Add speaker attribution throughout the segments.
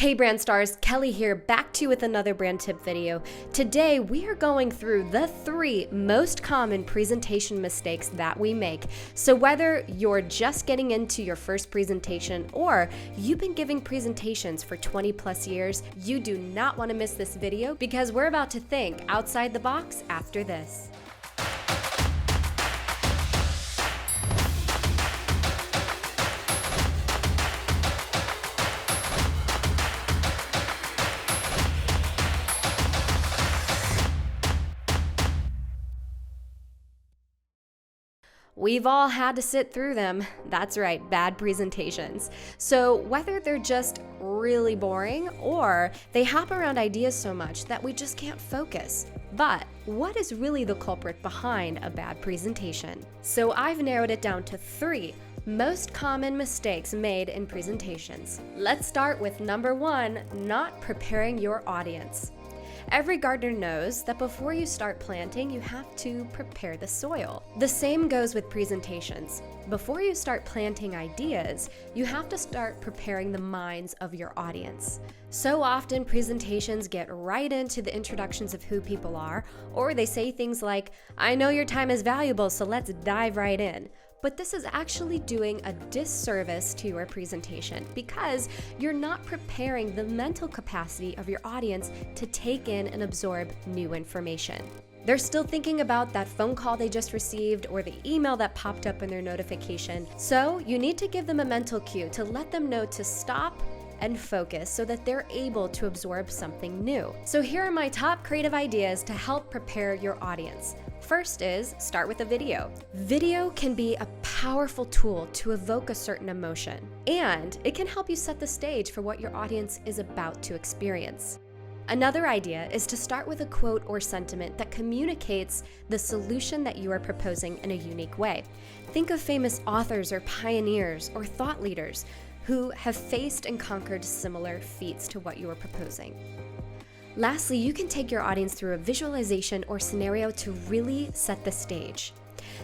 Speaker 1: Hey brand stars, Kelly here, back to you with another brand tip video. Today we are going through the 3 most common presentation mistakes that we make. So whether you're just getting into your first presentation or you've been giving presentations for 20 plus years, you do not want to miss this video because we're about to think outside the box after this. We've all had to sit through them. That's right, bad presentations. So whether they're just really boring or they hop around ideas so much that we just can't focus. But what is really the culprit behind a bad presentation? So I've narrowed it down to 3 most common mistakes made in presentations. Let's start with number 1, not preparing your audience. Every gardener knows that before you start planting, you have to prepare the soil. The same goes with presentations. Before you start planting ideas, you have to start preparing the minds of your audience. So often presentations get right into the introductions of who people are, or they say things like, "I know your time is valuable, so let's dive right in." But this is actually doing a disservice to your presentation because you're not preparing the mental capacity of your audience to take in and absorb new information. They're still thinking about that phone call they just received or the email that popped up in their notification. So you need to give them a mental cue to let them know to stop and focus so that they're able to absorb something new. So here are my top creative ideas to help prepare your audience. First is start with a video. Video can be a powerful tool to evoke a certain emotion, and it can help you set the stage for what your audience is about to experience. Another idea is to start with a quote or sentiment that communicates the solution that you are proposing in a unique way. Think of famous authors or pioneers or thought leaders who have faced and conquered similar feats to what you are proposing. Lastly, you can take your audience through a visualization or scenario to really set the stage.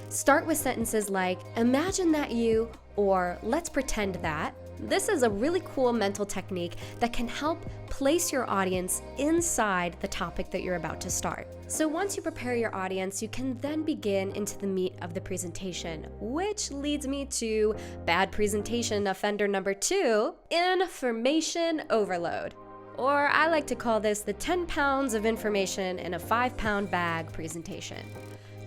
Speaker 1: Start with sentences like, "Imagine that you," or "Let's pretend that." This is a really cool mental technique that can help place your audience inside the topic that you're about to start. So once you prepare your audience, you can then begin into the meat of the presentation, which leads me to bad presentation offender number 2, information overload. Or I like to call this the 10 pounds of information in a 5-pound bag presentation.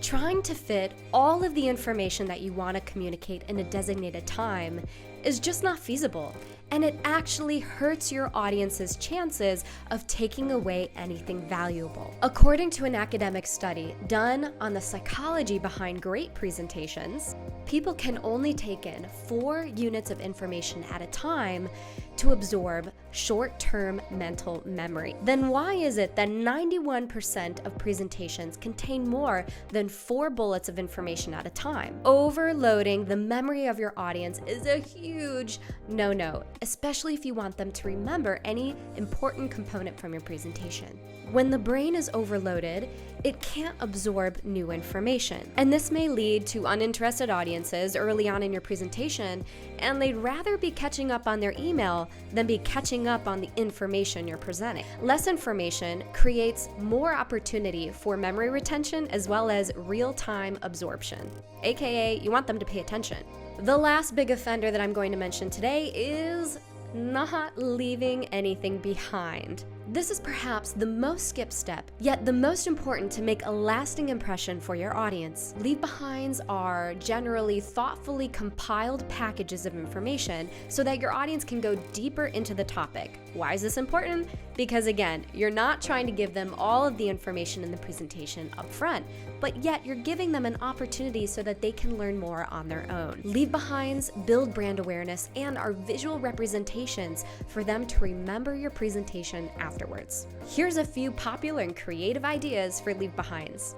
Speaker 1: Trying to fit all of the information that you want to communicate in a designated time is just not feasible, and it actually hurts your audience's chances of taking away anything valuable. According to an academic study done on the psychology behind great presentations, people can only take in 4 units of information at a time to absorb short-term mental memory. Then why is it that 91% of presentations contain more than 4 bullets of information at a time? Overloading the memory of your audience is a huge no-no, especially if you want them to remember any important component from your presentation. When the brain is overloaded, it can't absorb new information. And this may lead to uninterested audiences early on in your presentation, and they'd rather be catching up on their email than be catching up on the information you're presenting. Less information creates more opportunity for memory retention as well as real-time absorption, aka you want them to pay attention. The last big offender that I'm going to mention today is not leaving anything behind. This is perhaps the most skipped step, yet the most important to make a lasting impression for your audience. Leave-behinds are generally thoughtfully compiled packages of information so that your audience can go deeper into the topic. Why is this important? Because again, you're not trying to give them all of the information in the presentation up front, but yet you're giving them an opportunity so that they can learn more on their own. Leave-behinds build brand awareness and are visual representations for them to remember your presentation afterwards. Here's a few popular and creative ideas for leave-behinds.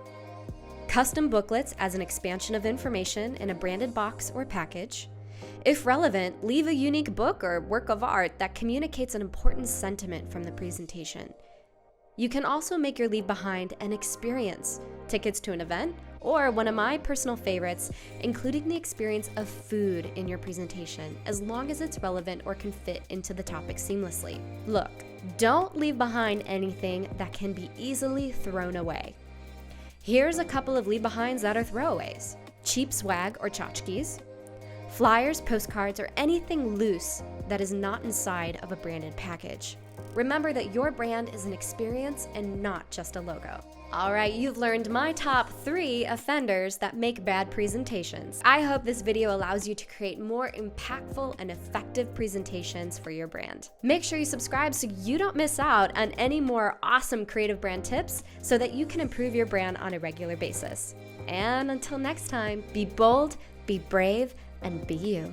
Speaker 1: Custom booklets as an expansion of information in a branded box or package. If relevant, leave a unique book or work of art that communicates an important sentiment from the presentation. You can also make your leave-behind an experience, tickets to an event, Or one of my personal favorites, including the experience of food in your presentation, as long as it's relevant or can fit into the topic seamlessly. Look, don't leave behind anything that can be easily thrown away. Here's a couple of leave-behinds that are throwaways. Cheap swag or tchotchkes, flyers, postcards, or anything loose that is not inside of a branded package. Remember that your brand is an experience and not just a logo. All right, you've learned my top 3 offenders that make bad presentations. I hope this video allows you to create more impactful and effective presentations for your brand. Make sure you subscribe so you don't miss out on any more awesome creative brand tips so that you can improve your brand on a regular basis. And until next time, be bold, be brave, and be you.